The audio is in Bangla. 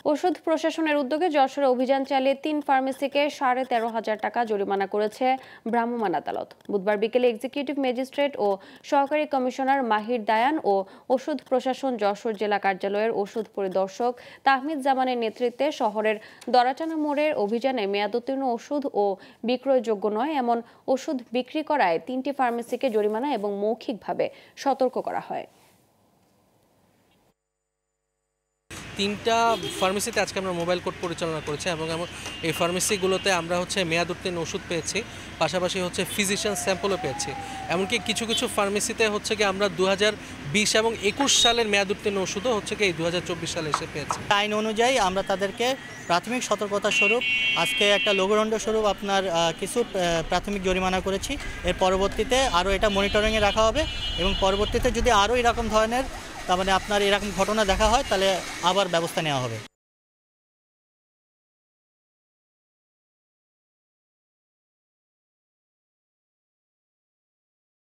ওষুধ প্রশাসনের উদ্যোগে যশোরে অভিযান চালিয়ে ৩ ফার্মেসিকে ১৩,৫০০ টাকা জরিমানা করেছে ভ্রাম্যমাণ আদালত। বুধবার বিকেলে এক্সিকিউটিভ ম্যাজিস্ট্রেট ও সহকারী কমিশনার মাহির দায়ান ও ওষুধ প্রশাসন যশোর জেলা কার্যালয়ের ওষুধ পরিদর্শক তাহমিদ জামানের নেতৃত্বে শহরের দরাটানা মোড়ের অভিযানে মেয়াদোত্তীর্ণ ওষুধ ও বিক্রয়যোগ্য নয় এমন ওষুধ বিক্রি করায় ৩টি ফার্মেসিকে জরিমানা এবং মৌখিকভাবে সতর্ক করা হয়। 3টা ফার্মেসিতে আজকে আমরা মোবাইল কোর্ট পরিচালনা করেছি এবং এই ফার্মেসিগুলোতে আমরা মেয়াদ উত্তীর্ণ ওষুধ পেয়েছি, পাশাপাশি ফিজিশিয়ান স্যাম্পলও পেয়েছি। এমনকি কিছু কিছু ফার্মেসিতে আমরা 2020 এবং 21 সালের মেয়াদ উত্তীর্ণ ওষুধও এই 2024 সালে এসে পেয়েছি। আইন অনুযায়ী আমরা তাদেরকে প্রাথমিক সতর্কতা স্বরূপ আজকে একটা লঘুদণ্ড স্বরূপ আপনার কিছু প্রাথমিক জরিমানা করেছি। এর পরবর্তীতে আরও এটা মনিটরিংয়ে রাখা হবে এবং পরবর্তীতে যদি আরও এরকম ধরনের আপনার এরকম ঘটনা দেখা হয় তাহলে আবার ব্যবস্থা নেওয়া হবে।